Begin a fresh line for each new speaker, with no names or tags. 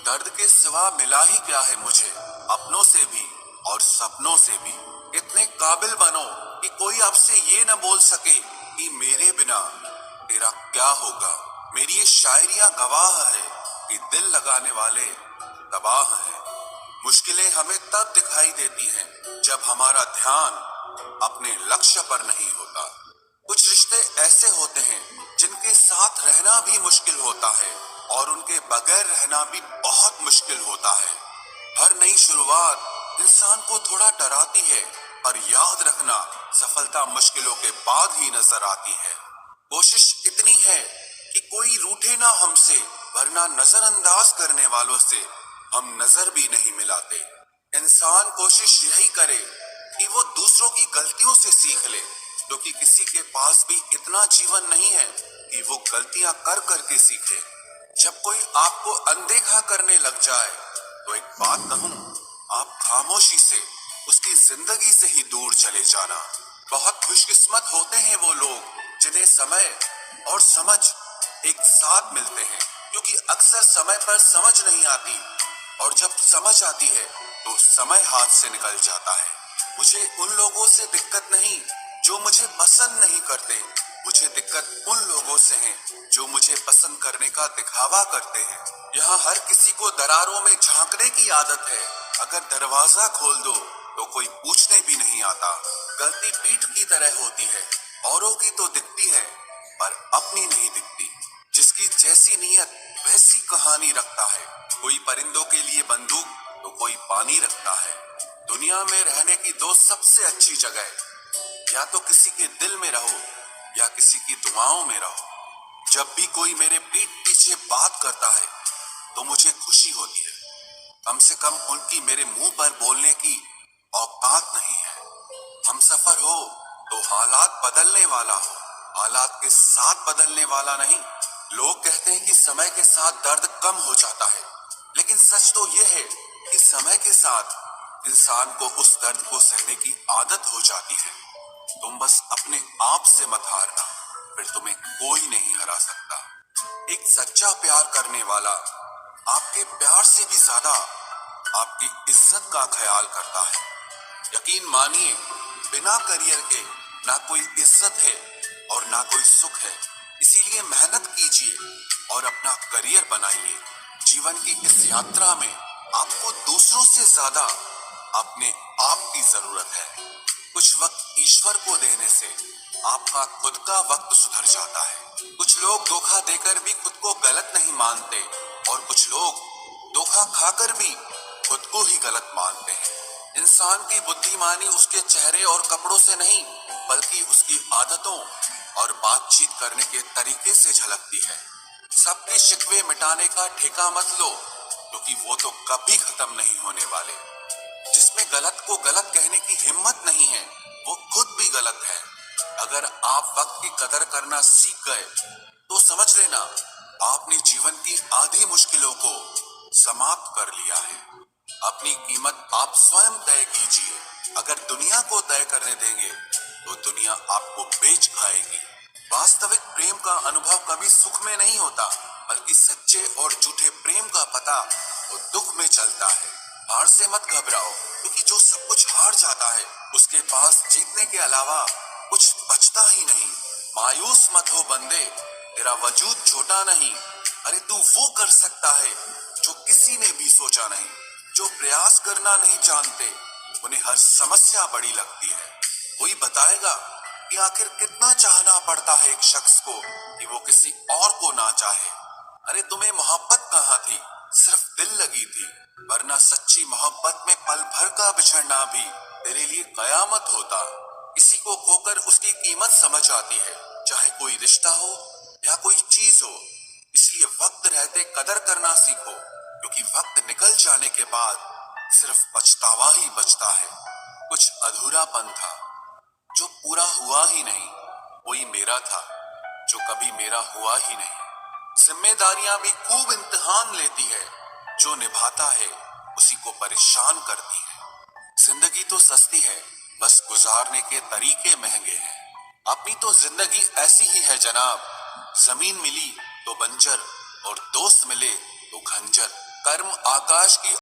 दर्द के सिवा मिला ही क्या है मुझे, अपनों से भी और सपनों से भी। इतने काबिल बनो कि कोई आपसे ये न बोल सके कि मेरे बिना तेरा क्या होगा। मेरी ये शायरियां गवाह है कि दिल लगाने वाले तबाह हैं। मुश्किलें हमें तब दिखाई देती हैं जब हमारा ध्यान अपने लक्ष्य पर नहीं होता। कुछ रिश्ते ऐसे होते हैं जिनके साथ रहना भी मुश्किल होता है और उनके बगैर रहना भी बहुत मुश्किल होता है। हर नई शुरुआत इंसान को थोड़ा डराती है, पर याद रखना सफलता मुश्किलों के बाद ही नजर आती है। कोशिश इतनी है कि कोई रूठे ना हमसे, वरना नजरअंदाज करने वालों से हम नजर भी नहीं मिलाते। इंसान कोशिश यही करे कि वो दूसरों की गलतियों से सीख ले, क्योंकि किसी के पास भी इतना जीवन नहीं है कि वो गलतियां कर करके सीखे। जब कोई आपको अनदेखा करने लग जाए तो एक बात कहूं, आप खामोशी से उसकी जिंदगी से ही दूर चले जाना। बहुत खुशकिस्मत होते हैं वो लोग जिन्हें समय और समझ एक साथ मिलते हैं, क्योंकि अक्सर समय पर समझ नहीं आती और जब समझ आती है तो समय हाथ से निकल जाता है। मुझे उन लोगों से दिक्कत नहीं जो मुझे पसंद नहीं करते, मुझे दिक्कत उन लोगों से है जो मुझे पसंद करने का दिखावा करते हैं। यहाँ हर किसी को दरारों में झांकने की आदत है। अगर दरवाजा खोल दो तो कोई पूछने भी नहीं आता। गलती पीठ की तरह होती है, औरों की तो दिखती है पर अपनी नहीं दिखती। जिसकी जैसी नीयत वैसी कहानी रखता है। कोई परिंदों के लिए बंदूक तो कोई पानी रखता है। दुनिया में रहने की दो सबसे अच्छी जगह, या तो किसी के दिल में रहो या किसी की दुआओं में रहो। जब भी कोई मेरे पीठ पीछे बात करता है तो मुझे खुशी होती है। कम से कम उनकी मेरे मुंह पर बोलने की औकात नहीं है। हम सफर हो तो हालात बदलने वाला हो, हालात के साथ बदलने वाला नहीं। लोग कहते हैं कि समय के साथ दर्द कम हो जाता है, लेकिन सच तो यह है कि समय के साथ इंसान को उस दर्द को सहने की आदत हो जाती है। तुम बस अपने आप से मत हारना, फिर तुम्हें कोई नहीं हरा सकता। एक सच्चा प्यार करने वाला आपके प्यार से भी ज्यादा आपकी इज्जत का ख्याल करता है। यकीन मानिए, बिना करियर के ना कोई इज्जत है और ना कोई सुख है। इसीलिए मेहनत कीजिए और अपना करियर बनाइए। जीवन की इस यात्रा में आपको दूसरों से ज्यादा अपने आप की जरूरत है। कुछ वक्त ईश्वर को देने से आपका खुद का वक्त सुधर जाता है। कुछ लोग धोखा देकर भी खुद को गलत नहीं मानते और कुछ लोग धोखा खाकर भी खुद को ही गलत मानते हैं। इंसान की बुद्धिमानी उसके चेहरे और कपड़ों से नहीं, बल्कि उसकी आदतों और बातचीत करने के तरीके से झलकती है। सबके शिकवे मिटाने का ठेका मत लो, क्योंकि वो तो कभी खत्म नहीं होने वाले। जिसमें गलत को गलत कहने की हिम्मत नहीं है, वो खुद भी गलत है। अगर आप वक्त की कदर करना सीख गए तो समझ लेना आपने जीवन की आधी मुश्किलों को समाप्त कर लिया है। अपनी कीमत आप स्वयं तय कीजिए। अगर दुनिया को तय करने देंगे तो दुनिया आपको बेच खाएगी। वास्तविक प्रेम का अनुभव कभी सुख में नहीं होता, बल्कि सच्चे और झूठे प्रेम का पता वो दुख में चलता है। हार से मत घबराओ, क्योंकि जो सब कुछ हार जाता है उसके पास जीतने के अलावा कुछ बचता ही नहीं। मायूस मत हो बंदे, तेरा वजूद छोटा नहीं। अरे तू वो कर सकता है जो किसी ने भी सोचा नहीं। जो प्रयास करना नहीं जानते उन्हें हर समस्या बड़ी लगती है। कोई बताएगा कि आखिर कितना चाहना पड़ता है एक शख्स को कि वो किसी और को ना चाहे। अरे तुम्हें मोहब्बत कहाँ थी, सिर्फ दिल लगी थी, वरना सच्ची मोहब्बत में पल भर का बिछड़ना भी तेरे लिए कयामत होता। किसी को खोकर उसकी कीमत समझ आती है, चाहे कोई रिश्ता हो या कोई चीज हो। इसलिए वक्त रहते कदर करना सीखो, क्योंकि वक्त निकल जाने के बाद सिर्फ पछतावा ही बचता है। कुछ अधूरापन था जो पूरा हुआ ही नहीं, कोई मेरा था जो कभी मेरा हुआ ही नहीं। जिम्मेदारियां भी खूब इम्तिहान लेती है, जो निभाता है उसी को परेशान करती है। जिंदगी तो सस्ती है, बस गुजारने के तरीके महंगे हैं। अपनी तो जिंदगी ऐसी ही है जनाब, जमीन मिली तो बंजर और दोस्त मिले तो खंजर। कर्म आकाश की